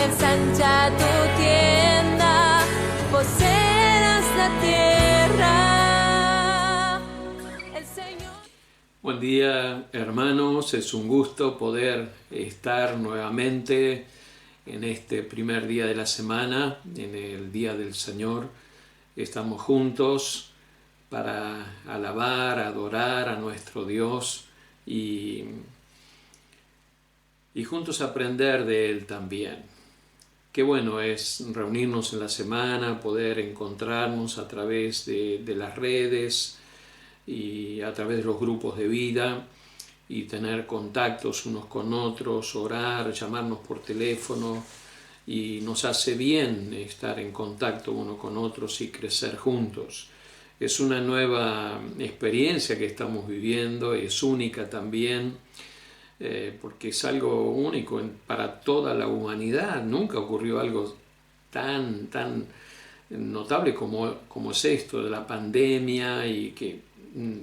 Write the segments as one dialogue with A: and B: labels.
A: ensancha tu tienda, poseerás la tierra. El Señor.
B: Buen día, hermanos. Es un gusto poder estar nuevamente en este primer día de la semana, en el Día del Señor. Estamos juntos para alabar, adorar a nuestro Dios y juntos aprender de Él también. Qué bueno es reunirnos en la semana, poder encontrarnos a través de las redes y a través de los grupos de vida y tener contactos unos con otros, orar, llamarnos por teléfono, y nos hace bien estar en contacto uno con otros y crecer juntos. Es una nueva experiencia que estamos viviendo, es única también, porque es algo único para toda la humanidad. Nunca ocurrió algo tan notable como es esto de la pandemia, y que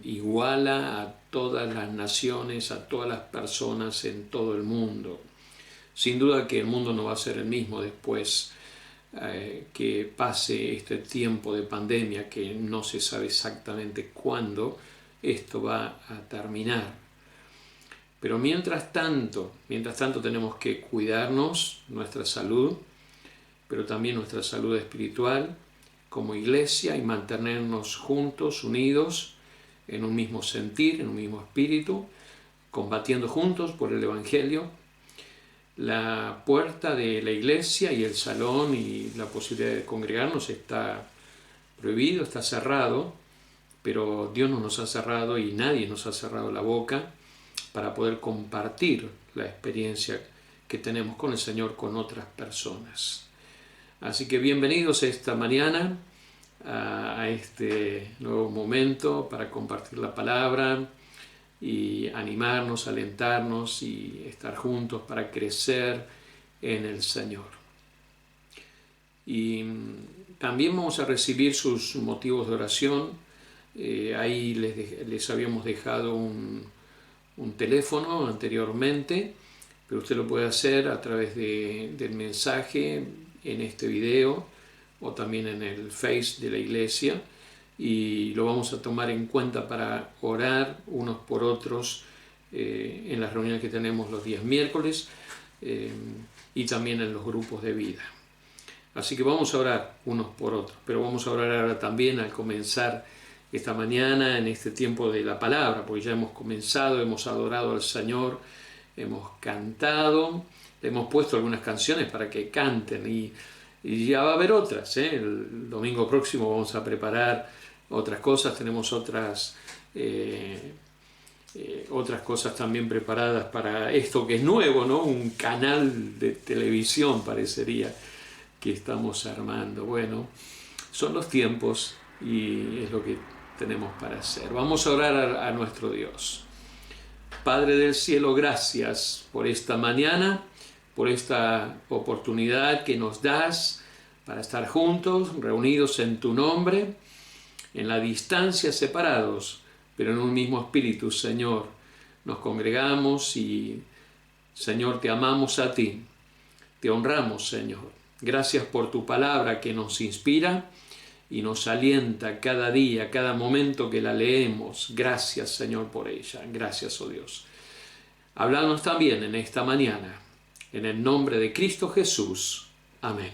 B: iguala a todas las naciones, a todas las personas en todo el mundo. Sin duda que el mundo no va a ser el mismo después que pase este tiempo de pandemia, que no se sabe exactamente cuándo esto va a terminar. Pero mientras tanto tenemos que cuidarnos, nuestra salud, pero también nuestra salud espiritual como iglesia, y mantenernos juntos, unidos, en un mismo sentir, en un mismo espíritu, combatiendo juntos por el Evangelio. La puerta de la iglesia y el salón y la posibilidad de congregarnos está prohibido, está cerrado, pero Dios no nos ha cerrado y nadie nos ha cerrado la boca para poder compartir la experiencia que tenemos con el Señor con otras personas. Así que bienvenidos esta mañana a este nuevo momento para compartir la palabra y animarnos, alentarnos y estar juntos para crecer en el Señor. Y también vamos a recibir sus motivos de oración. Ahí les habíamos dejado un teléfono anteriormente, pero usted lo puede hacer a través del mensaje en este video o también en el Face de la iglesia, y lo vamos a tomar en cuenta para orar unos por otros en las reuniones que tenemos los días miércoles y también en los grupos de vida. Así que vamos a orar unos por otros, pero vamos a orar ahora también al comenzar esta mañana en este tiempo de la palabra, porque ya hemos comenzado, hemos adorado al Señor, hemos cantado, le hemos puesto algunas canciones para que canten, y ya va a haber otras. El domingo próximo vamos a preparar otras cosas, tenemos otras cosas también preparadas para esto que es nuevo, ¿no? Un canal de televisión parecería que estamos armando. Bueno, son los tiempos y es lo que tenemos para hacer. Vamos a orar a nuestro Dios. Padre del cielo, gracias por esta mañana, por esta oportunidad que nos das para estar juntos, reunidos en tu nombre, en la distancia separados, pero en un mismo espíritu, Señor. Nos congregamos y, Señor, te amamos a ti, te honramos, Señor. Gracias por tu palabra que nos inspira y nos alienta cada día, cada momento que la leemos. Gracias, Señor, por ella. Gracias, oh Dios. Háblanos también en esta mañana, en el nombre de Cristo Jesús. Amén.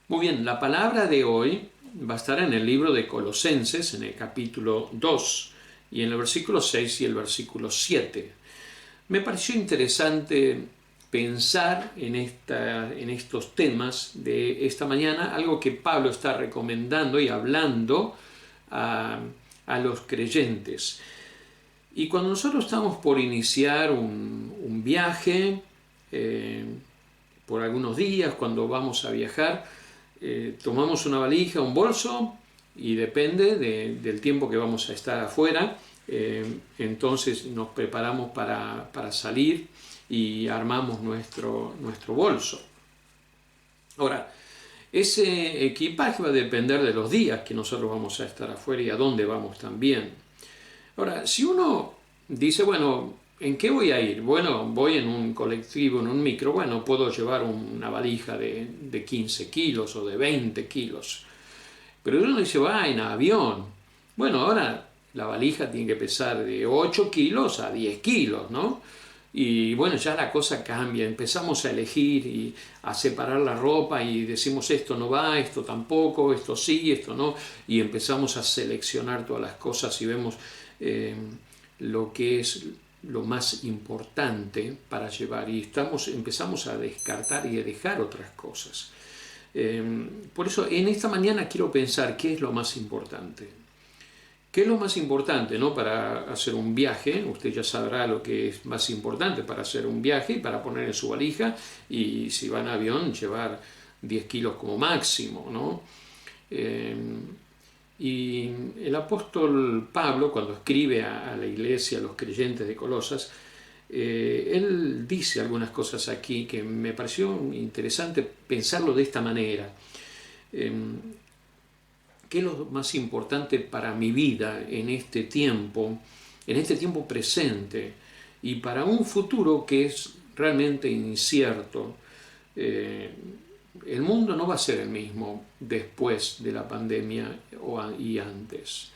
B: Muy bien, la palabra de hoy va a estar en el libro de Colosenses, en el capítulo 2, y en el versículo 6 y el versículo 7. Me pareció interesante pensar en estos temas de esta mañana, algo que Pablo está recomendando y hablando a los creyentes. Y cuando nosotros estamos por iniciar un viaje, por algunos días, cuando vamos a viajar, tomamos una valija, un bolso, y depende del tiempo que vamos a estar afuera, entonces nos preparamos para salir y armamos nuestro bolso. Ahora, ese equipaje va a depender de los días que nosotros vamos a estar afuera y a dónde vamos también. Ahora, si uno dice, bueno, ¿En qué voy a ir? Bueno, voy en un colectivo, en un micro. Bueno, puedo llevar una valija de 15 kilos o de 20 kilos. Pero uno dice, va en avión. Bueno, ahora la valija tiene que pesar de 8 kilos a 10 kilos, ¿no? Y bueno, ya la cosa cambia. Empezamos a elegir y a separar la ropa y decimos esto no va, esto tampoco, esto sí, esto no. Y empezamos a seleccionar todas las cosas y vemos lo que es lo más importante para llevar y empezamos a descartar y a dejar otras cosas. Por eso en esta mañana quiero pensar qué es lo más importante. ¿Qué es lo más importante, ¿no? Para hacer un viaje? Usted ya sabrá lo que es más importante para hacer un viaje y para poner en su valija, y si va en avión llevar 10 kilos como máximo, ¿no? Y el apóstol Pablo, cuando escribe a la iglesia, a los creyentes de Colosas, él dice algunas cosas aquí que me pareció interesante pensarlo de esta manera. ¿Qué es lo más importante para mi vida en este tiempo presente y para un futuro que es realmente incierto? El mundo no va a ser el mismo después de la pandemia y antes.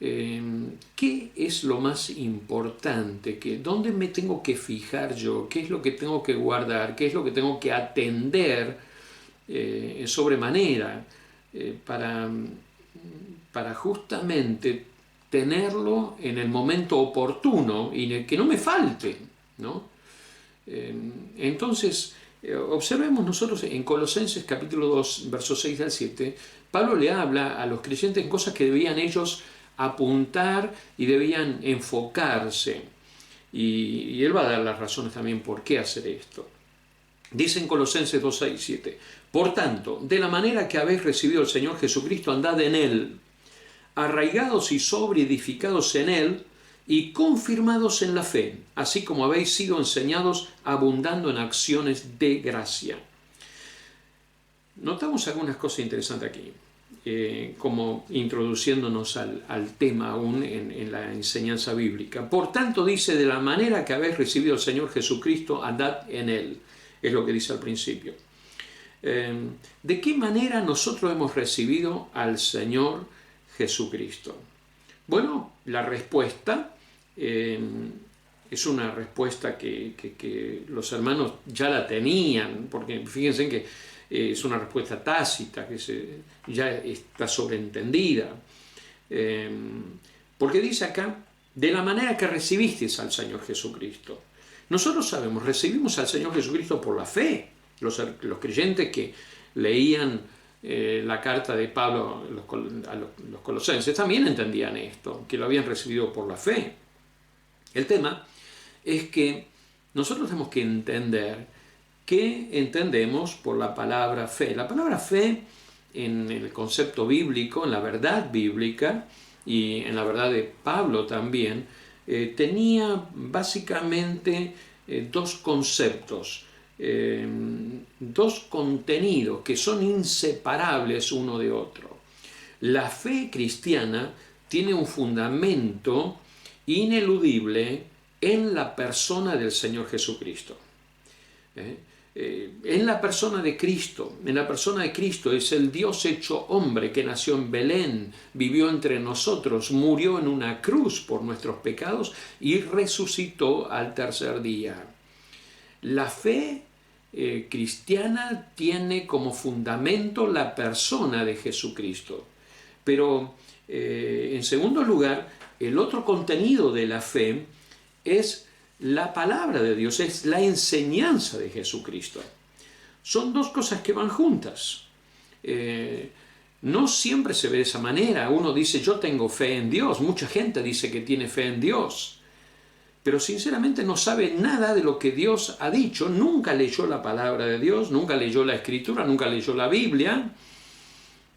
B: ¿Qué es lo más importante? ¿Dónde me tengo que fijar yo? ¿Qué es lo que tengo que guardar? ¿Qué es lo que tengo que atender sobremanera para justamente tenerlo en el momento oportuno y que no me falte, ¿no? Entonces, observemos nosotros en Colosenses capítulo 2, versos 6 al 7, Pablo le habla a los creyentes en cosas que debían ellos apuntar y debían enfocarse. Y él va a dar las razones también por qué hacer esto. Dice en Colosenses 2, 6, 7, por tanto, de la manera que habéis recibido al Señor Jesucristo, andad en Él, arraigados y sobreedificados en Él, y confirmados en la fe, así como habéis sido enseñados, abundando en acciones de gracia. Notamos algunas cosas interesantes aquí, como introduciéndonos al tema aún en la enseñanza bíblica. Por tanto, dice, de la manera que habéis recibido al Señor Jesucristo, andad en Él. Es lo que dice al principio. ¿De qué manera nosotros hemos recibido al Señor Jesucristo? Bueno, la respuesta es una respuesta que los hermanos ya la tenían, porque fíjense que es una respuesta tácita, que ya está sobreentendida. Porque dice acá, de la manera que recibisteis al Señor Jesucristo. Nosotros sabemos, recibimos al Señor Jesucristo por la fe. Los creyentes que leían la carta de Pablo a los colosenses también entendían esto, que lo habían recibido por la fe. El tema es que nosotros tenemos que entender qué entendemos por la palabra fe. La palabra fe en el concepto bíblico, en la verdad bíblica y en la verdad de Pablo también, tenía básicamente dos conceptos, dos contenidos que son inseparables uno de otro. La fe cristiana tiene un fundamento ineludible en la persona del Señor Jesucristo. En la persona de Cristo. En la persona de Cristo es el Dios hecho hombre que nació en Belén, vivió entre nosotros, murió en una cruz por nuestros pecados y resucitó al tercer día. La fe cristiana tiene como fundamento la persona de Jesucristo. Pero en segundo lugar, el otro contenido de la fe es la palabra de Dios, es la enseñanza de Jesucristo. Son dos cosas que van juntas. No siempre se ve de esa manera. Uno dice, yo tengo fe en Dios. Mucha gente dice que tiene fe en Dios. Pero sinceramente no sabe nada de lo que Dios ha dicho. Nunca leyó la palabra de Dios, nunca leyó la Escritura, nunca leyó la Biblia.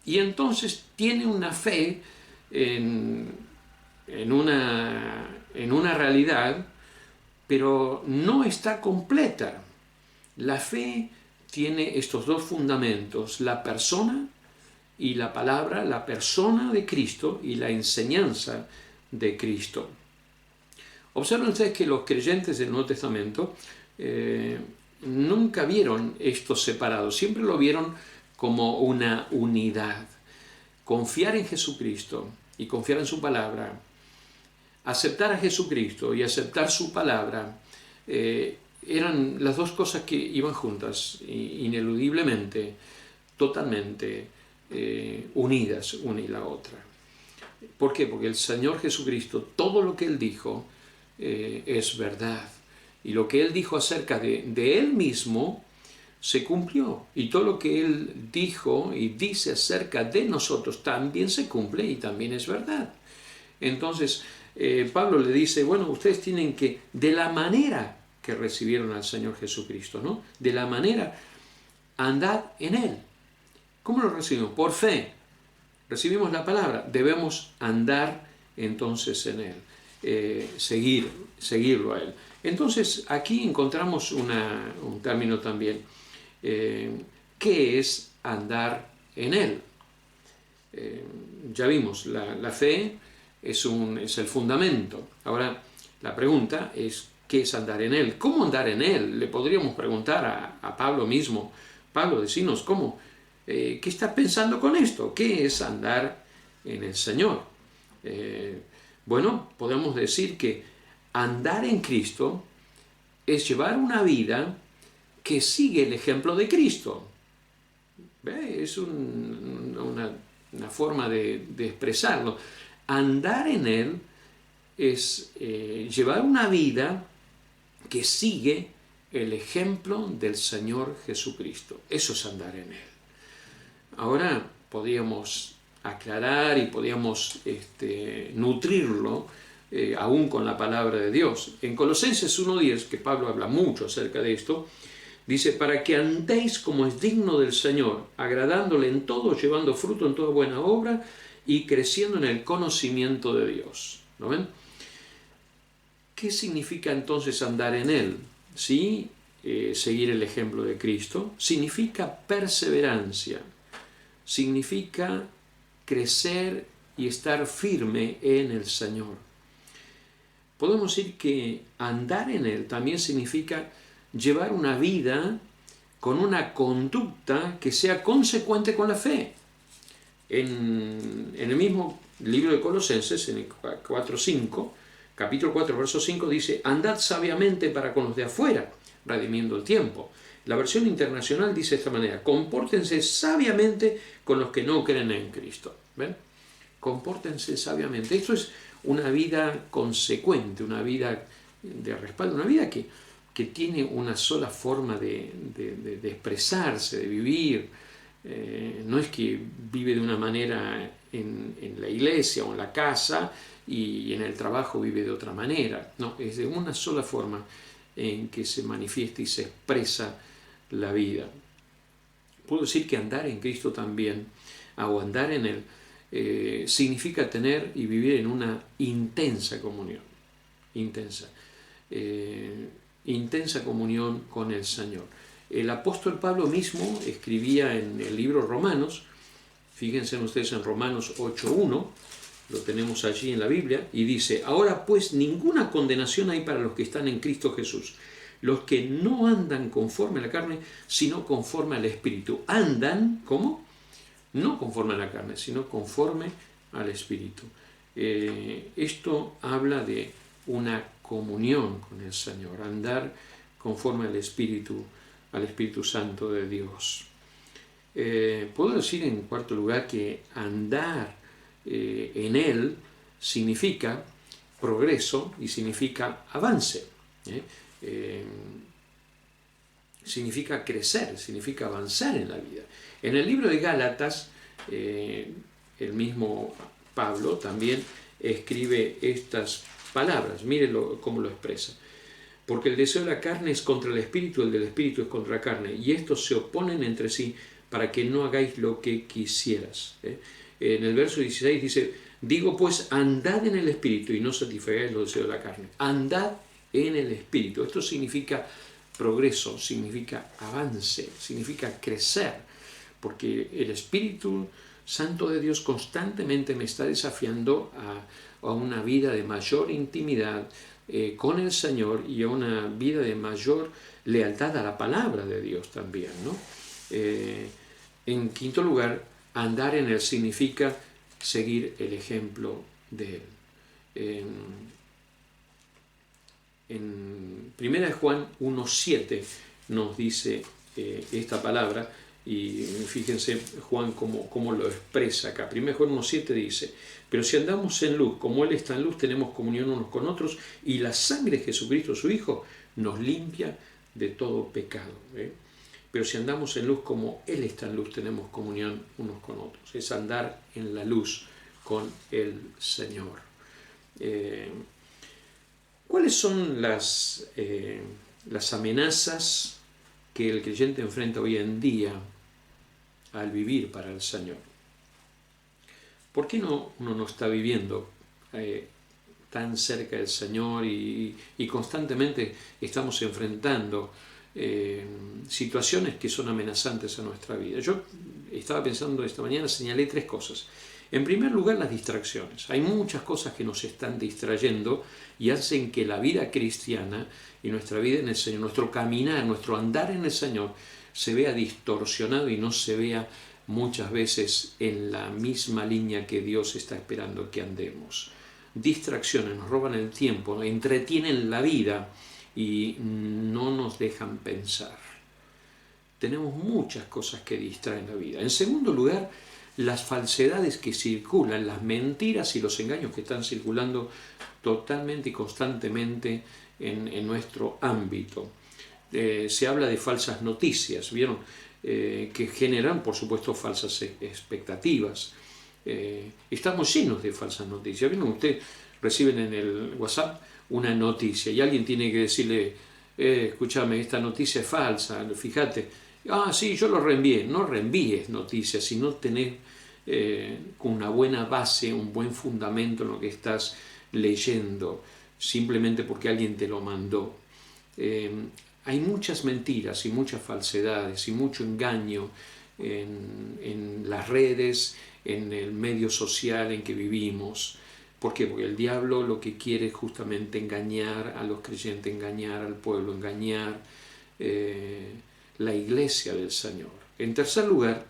B: Y entonces tiene una fe en una realidad, pero no está completa. La fe tiene estos dos fundamentos, la persona y la palabra, la persona de Cristo y la enseñanza de Cristo. Observen ustedes que los creyentes del Nuevo Testamento nunca vieron esto separado, siempre lo vieron como una unidad. Confiar en Jesucristo y confiar en su palabra, aceptar a Jesucristo y aceptar su palabra, eran las dos cosas que iban juntas, ineludiblemente, totalmente unidas una y la otra. ¿Por qué? Porque el Señor Jesucristo, todo lo que Él dijo es verdad. Y lo que Él dijo acerca de Él mismo se cumplió. Y todo lo que Él dijo y dice acerca de nosotros también se cumple y también es verdad. Entonces, Pablo le dice, bueno, ustedes tienen que, de la manera que recibieron al Señor Jesucristo, ¿no? De la manera, andad en Él. ¿Cómo lo recibimos? Por fe. Recibimos la palabra, debemos andar entonces en Él, seguirlo a Él. Entonces, aquí encontramos un término también. ¿Qué es andar en Él? Ya vimos, la fe es el fundamento. Ahora, la pregunta es, ¿qué es andar en Él? ¿Cómo andar en Él? Le podríamos preguntar a Pablo mismo. Pablo, decinos, ¿cómo? ¿Qué estás pensando con esto? ¿Qué es andar en el Señor? Bueno, podemos decir que andar en Cristo es llevar una vida que sigue el ejemplo de Cristo. ¿Ve? Es una forma de expresarlo. Andar en Él es llevar una vida que sigue el ejemplo del Señor Jesucristo. Eso es andar en Él. Ahora podríamos aclarar y podríamos nutrirlo aún con la palabra de Dios. En Colosenses 1:10, que Pablo habla mucho acerca de esto, dice, para que andéis como es digno del Señor, agradándole en todo, llevando fruto en toda buena obra y creciendo en el conocimiento de Dios. ¿No ven? ¿Qué significa entonces andar en Él? ¿Sí? Seguir el ejemplo de Cristo. Significa perseverancia. Significa crecer y estar firme en el Señor. Podemos decir que andar en Él también significa llevar una vida con una conducta que sea consecuente con la fe. En el mismo libro de Colosenses, en el 4:5, capítulo 4, verso 5, dice, andad sabiamente para con los de afuera, redimiendo el tiempo. La versión internacional dice de esta manera, compórtense sabiamente con los que no creen en Cristo. ¿Ven? Compórtense sabiamente. Esto es una vida consecuente, una vida de respaldo, una vida que tiene una sola forma de expresarse, de vivir. No es que vive de una manera en la iglesia o en la casa y en el trabajo vive de otra manera. No, es de una sola forma en que se manifiesta y se expresa la vida. Puedo decir que andar en Cristo también, o andar en Él, significa tener y vivir en una intensa comunión. Intensa comunión con el Señor. El apóstol Pablo mismo escribía en el libro Romanos, fíjense ustedes en Romanos 8:1, lo tenemos allí en la Biblia, y dice, ahora pues ninguna condenación hay para los que están en Cristo Jesús, los que no andan conforme a la carne, sino conforme al Espíritu. Andan, ¿cómo? No conforme a la carne, sino conforme al Espíritu. Esto habla de una comunión con el Señor, andar conforme al Espíritu Santo de Dios. Puedo decir en cuarto lugar que andar en Él significa progreso y significa avance. Significa crecer, significa avanzar en la vida. En el libro de Gálatas, el mismo Pablo también escribe estas palabras. Mírenlo cómo lo expresa. Porque el deseo de la carne es contra el espíritu, el del espíritu es contra la carne, y estos se oponen entre sí para que no hagáis lo que quisieras. En el verso 16 dice, digo pues, andad en el espíritu y no satisfagáis los deseos de la carne. Andad en el espíritu. Esto significa progreso, significa avance, significa crecer, porque el Espíritu Santo de Dios constantemente me está desafiando a una vida de mayor intimidad, con el Señor y a una vida de mayor lealtad a la palabra de Dios también, ¿no? En quinto lugar, andar en Él significa seguir el ejemplo de Él. En 1 Juan 1:7 nos dice esta palabra, y fíjense Juan cómo lo expresa acá. 1 Juan 1:7 dice: pero si andamos en luz, como Él está en luz, tenemos comunión unos con otros, y la sangre de Jesucristo, su Hijo, nos limpia de todo pecado. Pero si andamos en luz, como Él está en luz, tenemos comunión unos con otros. Es andar en la luz con el Señor. ¿Cuáles son las amenazas que el creyente enfrenta hoy en día al vivir para el Señor? ¿Por qué uno no está viviendo tan cerca del Señor y constantemente estamos enfrentando situaciones que son amenazantes a nuestra vida? Yo estaba pensando esta mañana, señalé 3 cosas. En primer lugar, las distracciones. Hay muchas cosas que nos están distrayendo y hacen que la vida cristiana y nuestra vida en el Señor, nuestro caminar, nuestro andar en el Señor, se vea distorsionado y no se vea muchas veces en la misma línea que Dios está esperando que andemos. Distracciones nos roban el tiempo, entretienen la vida y no nos dejan pensar. Tenemos muchas cosas que distraen la vida. En segundo lugar, las falsedades que circulan, las mentiras y los engaños que están circulando totalmente y constantemente en nuestro ámbito. Se habla de falsas noticias, ¿vieron? Que generan, por supuesto, falsas expectativas. Estamos llenos de falsas noticias. ¿Vieron? Ustedes reciben en el WhatsApp una noticia y alguien tiene que decirle: escúchame, esta noticia es falsa, fíjate. Ah, sí, yo lo reenvié. No reenvíes noticias si no tenés con una buena base, un buen fundamento en lo que estás leyendo, simplemente porque alguien te lo mandó. Hay muchas mentiras y muchas falsedades y mucho engaño en las redes, en el medio social en que vivimos. ¿Por qué? Porque el diablo lo que quiere es justamente engañar a los creyentes, engañar al pueblo, engañar la iglesia del Señor. En tercer lugar,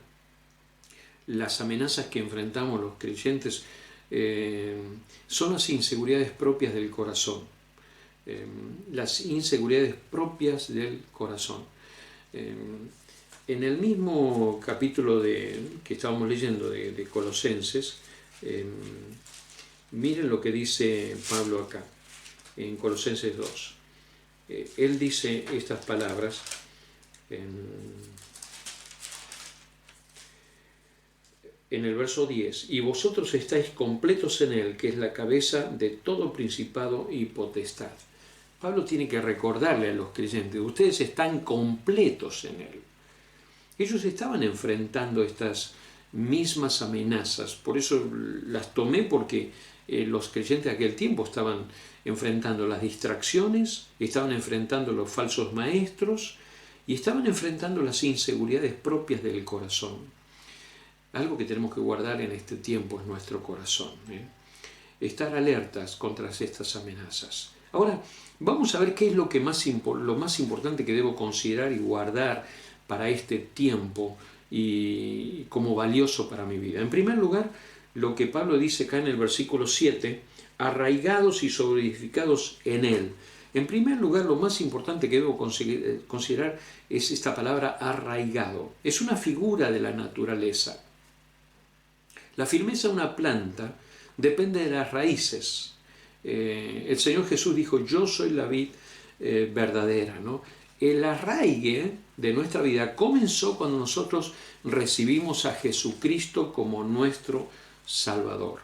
B: las amenazas que enfrentamos los creyentes son las inseguridades propias del corazón. Las inseguridades propias del corazón. En el mismo capítulo que estábamos leyendo de Colosenses, miren lo que dice Pablo acá, en Colosenses 2. Él dice estas palabras en el verso 10: y vosotros estáis completos en Él, que es la cabeza de todo principado y potestad. Pablo tiene que recordarle a los creyentes: ustedes están completos en Él. Ellos estaban enfrentando estas mismas amenazas, por eso las tomé, porque los creyentes de aquel tiempo estaban enfrentando las distracciones, estaban enfrentando los falsos maestros y estaban enfrentando las inseguridades propias del corazón. Algo que tenemos que guardar en este tiempo es nuestro corazón. Estar alertas contra estas amenazas. Ahora, vamos a ver qué es lo más importante que debo considerar y guardar para este tiempo y como valioso para mi vida. En primer lugar, lo que Pablo dice acá en el versículo 7, arraigados y solidificados en Él. En primer lugar, lo más importante que debo considerar es esta palabra arraigado. Es una figura de la naturaleza. La firmeza de una planta depende de las raíces. El Señor Jesús dijo: yo soy la vid verdadera, ¿no? El arraigue de nuestra vida comenzó cuando nosotros recibimos a Jesucristo como nuestro Salvador.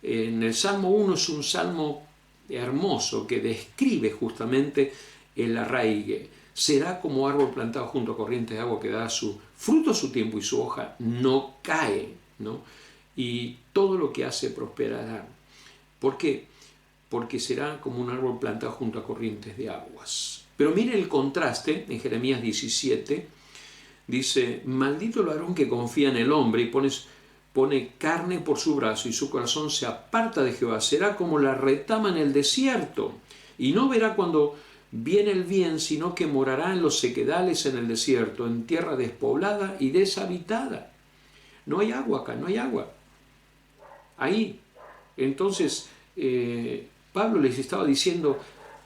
B: En el Salmo 1 es un salmo hermoso que describe justamente el arraigue. Será como árbol plantado junto a corrientes de agua que da su fruto a su tiempo y su hoja no cae, ¿no? Y todo lo que hace prosperará. ¿Por qué? Porque será como un árbol plantado junto a corrientes de aguas. Pero mire el contraste en Jeremías 17. Dice: maldito el varón que confía en el hombre y pone carne por su brazo y su corazón se aparta de Jehová. Será como la retama en el desierto y no verá cuando viene el bien, sino que morará en los sequedales en el desierto, en tierra despoblada y deshabitada. No hay agua acá, no hay agua. Ahí. Entonces, Pablo les estaba diciendo,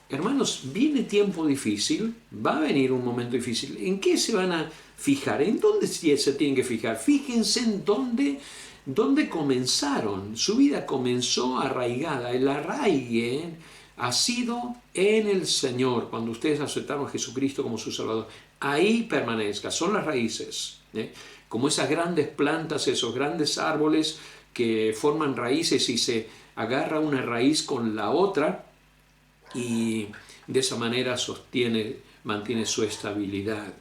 B: hermanos, viene tiempo difícil, va a venir un momento difícil. ¿En qué se van a fijar? ¿En dónde se tienen que fijar? Fíjense en dónde comenzaron. Su vida comenzó arraigada. El arraigue ha sido en el Señor, cuando ustedes aceptaron a Jesucristo como su Salvador. Ahí permanezca, son las raíces. Como esas grandes plantas, esos grandes árboles que forman raíces y se agarra una raíz con la otra y de esa manera mantiene su estabilidad.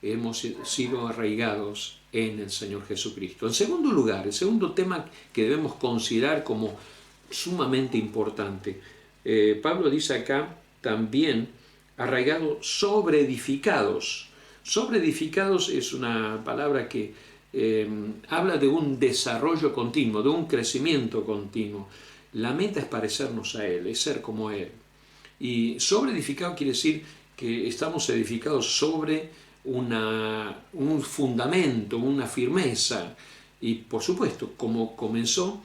B: Hemos sido arraigados en el Señor Jesucristo. En segundo lugar, el segundo tema que debemos considerar como sumamente importante, Pablo dice acá también arraigados sobre edificados. Sobre edificados es una palabra que habla de un desarrollo continuo, de un crecimiento continuo. La meta es parecernos a Él, es ser como Él. Y sobre edificado quiere decir que estamos edificados sobre un fundamento, una firmeza. Y por supuesto, como comenzó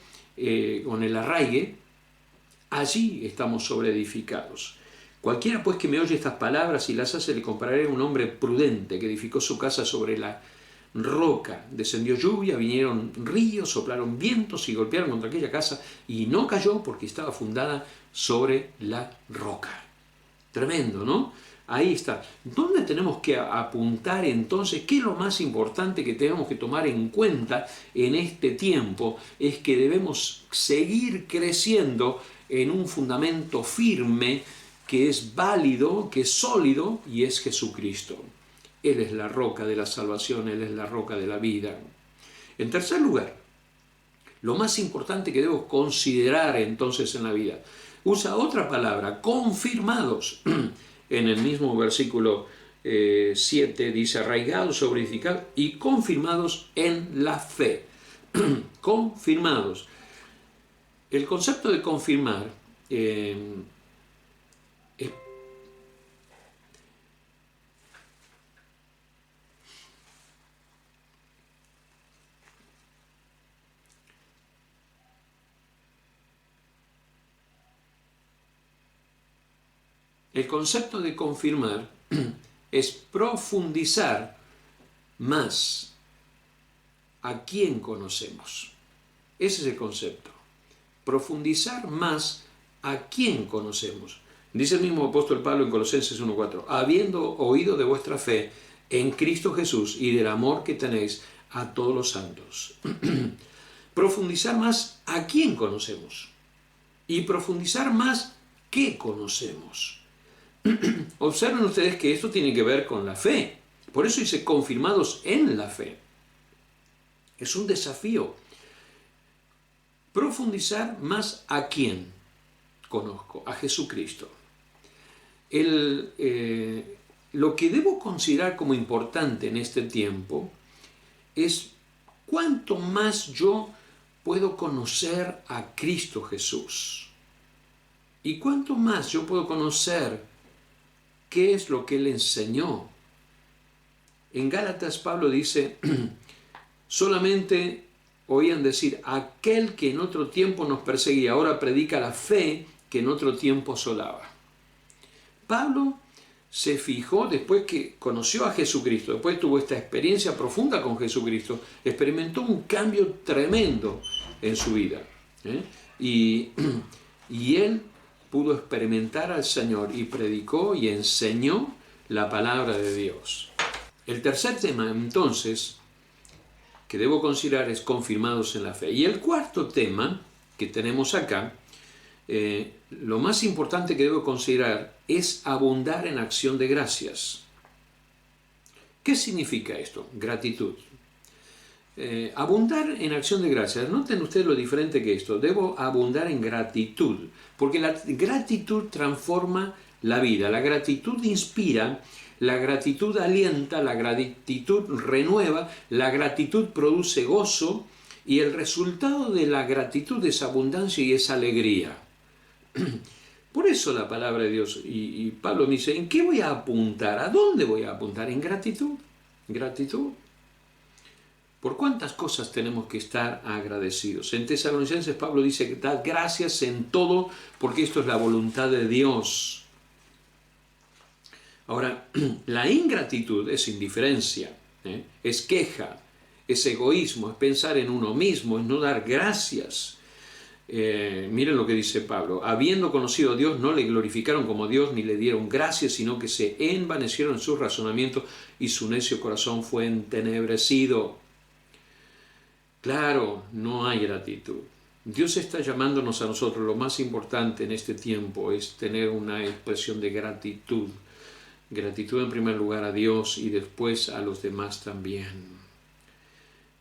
B: con el arraigue, allí estamos sobre edificados. Cualquiera pues que me oye estas palabras y las hace, le compararé a un hombre prudente que edificó su casa sobre la roca. Descendió lluvia, vinieron ríos, soplaron vientos y golpearon contra aquella casa y no cayó porque estaba fundada sobre la roca. Tremendo, ¿no? Ahí está. ¿Dónde tenemos que apuntar entonces? ¿Qué es lo más importante que tenemos que tomar en cuenta en este tiempo? Es que debemos seguir creciendo en un fundamento firme que es válido, que es sólido, y es Jesucristo. Él es la roca de la salvación, Él es la roca de la vida. En tercer lugar, lo más importante que debo considerar entonces en la vida, usa otra palabra, confirmados. En el mismo versículo 7 dice, arraigados, sobre edificados y confirmados en la fe. Confirmados. El concepto de confirmar El concepto de confirmar es profundizar más a quién conocemos. Ese es el concepto. Profundizar más a quién conocemos. Dice el mismo apóstol Pablo en Colosenses 1:4, habiendo oído de vuestra fe en Cristo Jesús y del amor que tenéis a todos los santos. Profundizar más a quién conocemos. Y profundizar más qué conocemos. Observen ustedes que esto tiene que ver con la fe. Por eso dice confirmados en la fe. Es un desafío. Profundizar más a quién conozco, a Jesucristo. Lo que debo considerar como importante en este tiempo es cuánto más yo puedo conocer a Cristo Jesús. Y cuánto más yo puedo conocer qué es lo que Él enseñó. En Gálatas Pablo dice, solamente oían decir, aquel que en otro tiempo nos perseguía, ahora predica la fe que en otro tiempo asolaba. Pablo se fijó después que conoció a Jesucristo, después tuvo esta experiencia profunda con Jesucristo, experimentó un cambio tremendo en su vida. Y él pudo experimentar al Señor y predicó y enseñó la palabra de Dios. El tercer tema, entonces, que debo considerar es confirmados en la fe. Y el cuarto tema que tenemos acá, lo más importante que debo considerar es abundar en acción de gracias. ¿Qué significa esto? Gratitud. Abundar en acción de gracias. Noten ustedes lo diferente que esto. Debo abundar en gratitud, porque la gratitud transforma la vida. La gratitud inspira, la gratitud alienta, la gratitud renueva, la gratitud produce gozo y el resultado de la gratitud es abundancia y es alegría. Por eso la palabra de Dios, y Pablo me dice, ¿en qué voy a apuntar? ¿A dónde voy a apuntar? En gratitud. Gratitud. ¿Por cuántas cosas tenemos que estar agradecidos? En Tesalonicenses Pablo dice que da gracias en todo porque esto es la voluntad de Dios. Ahora, la ingratitud es indiferencia, es queja, es egoísmo, es pensar en uno mismo, es no dar gracias. Miren lo que dice Pablo: habiendo conocido a Dios, no le glorificaron como Dios ni le dieron gracias, sino que se envanecieron en sus razonamientos y su necio corazón fue entenebrecido. Claro, no hay gratitud. Dios está llamándonos a nosotros. Lo más importante en este tiempo es tener una expresión de gratitud. Gratitud en primer lugar a Dios y después a los demás también.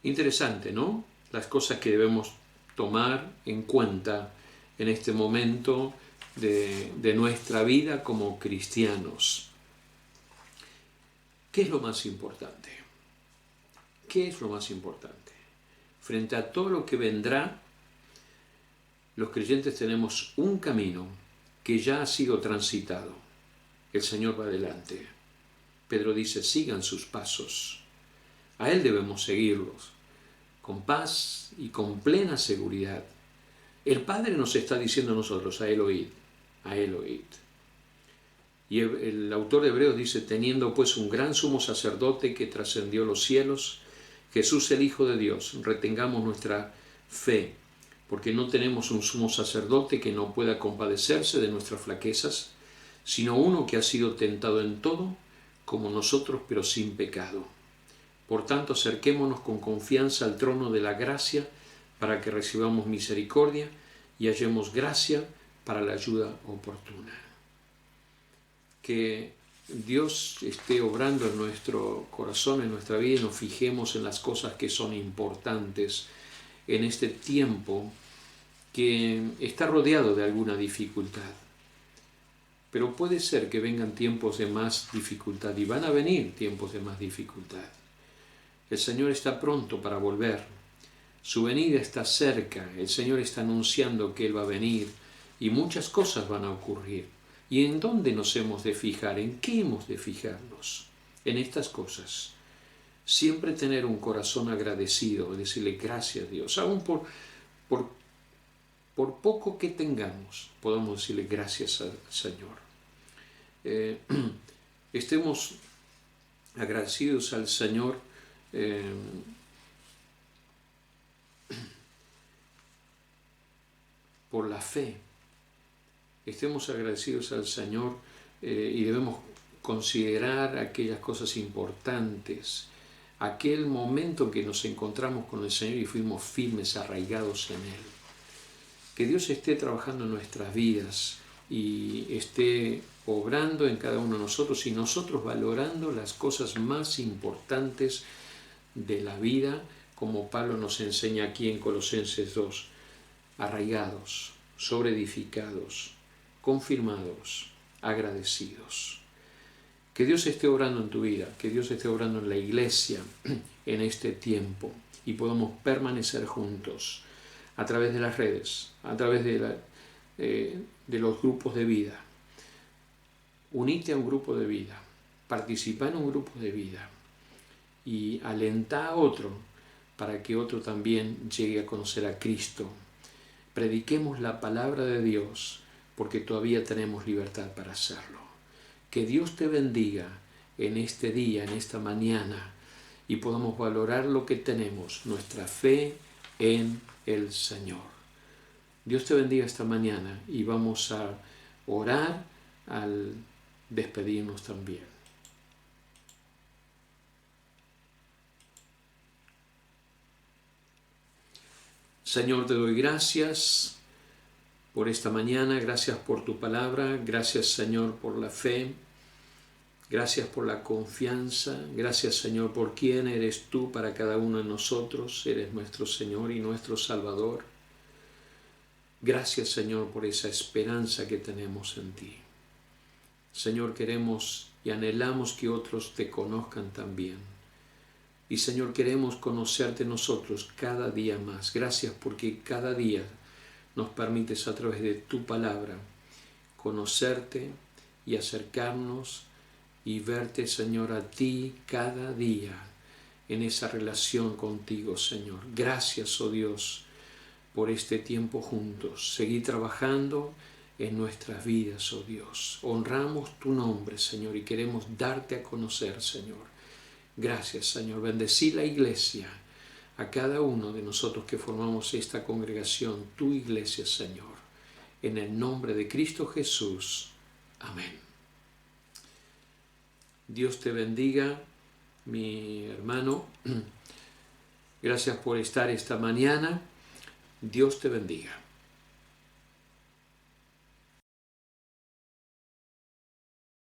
B: Interesante, ¿no? Las cosas que debemos tomar en cuenta en este momento de nuestra vida como cristianos. ¿Qué es lo más importante? ¿Qué es lo más importante? Frente a todo lo que vendrá, los creyentes tenemos un camino que ya ha sido transitado. El Señor va adelante. Pedro dice, sigan sus pasos. A Él debemos seguirlos, con paz y con plena seguridad. El Padre nos está diciendo a nosotros, a Él oíd, a Él oíd. Y el autor de Hebreos dice, teniendo pues un gran sumo sacerdote que trascendió los cielos, Jesús el Hijo de Dios, retengamos nuestra fe, porque no tenemos un sumo sacerdote que no pueda compadecerse de nuestras flaquezas, sino uno que ha sido tentado en todo, como nosotros, pero sin pecado. Por tanto, acerquémonos con confianza al trono de la gracia, para que recibamos misericordia y hallemos gracia para la ayuda oportuna. Que Dios esté obrando en nuestro corazón, en nuestra vida, y nos fijemos en las cosas que son importantes en este tiempo que está rodeado de alguna dificultad. Pero puede ser que vengan tiempos de más dificultad, y van a venir tiempos de más dificultad. El Señor está pronto para volver. Su venida está cerca. El Señor está anunciando que Él va a venir y muchas cosas van a ocurrir. ¿Y en dónde nos hemos de fijar? ¿En qué hemos de fijarnos? En estas cosas. Siempre tener un corazón agradecido, decirle gracias a Dios. Aún por poco que tengamos, podemos decirle gracias al Señor. Estemos agradecidos al Señor por la fe. Estemos agradecidos al Señor y debemos considerar aquellas cosas importantes, aquel momento en que nos encontramos con el Señor y fuimos firmes, arraigados en Él. Que Dios esté trabajando en nuestras vidas y esté obrando en cada uno de nosotros y nosotros valorando las cosas más importantes de la vida, como Pablo nos enseña aquí en Colosenses 2, arraigados, sobreedificados, confirmados, agradecidos. Que Dios esté obrando en tu vida, que Dios esté obrando en la iglesia en este tiempo y podamos permanecer juntos a través de las redes, a través de los grupos de vida. Unite a un grupo de vida, participa en un grupo de vida y alenta a otro para que otro también llegue a conocer a Cristo. Prediquemos la palabra de Dios porque todavía tenemos libertad para hacerlo. Que Dios te bendiga en este día, en esta mañana, y podamos valorar lo que tenemos, nuestra fe en el Señor. Dios te bendiga esta mañana y vamos a orar al despedirnos también. Señor, te doy gracias por esta mañana, gracias por tu palabra, gracias Señor por la fe, gracias por la confianza, gracias Señor por quién eres tú para cada uno de nosotros, eres nuestro Señor y nuestro Salvador. Gracias Señor por esa esperanza que tenemos en ti. Señor, queremos y anhelamos que otros te conozcan también. Y Señor, queremos conocerte nosotros cada día más. Gracias porque cada día nos permites a través de tu palabra conocerte y acercarnos y verte, Señor, a ti cada día en esa relación contigo, Señor. Gracias, oh Dios, por este tiempo juntos. Seguí trabajando en nuestras vidas, oh Dios. Honramos tu nombre, Señor, y queremos darte a conocer, Señor. Gracias, Señor. Bendecí la iglesia, a cada uno de nosotros que formamos esta congregación, tu iglesia, Señor. En el nombre de Cristo Jesús. Amén. Dios te bendiga, mi hermano. Gracias por estar esta mañana. Dios te bendiga.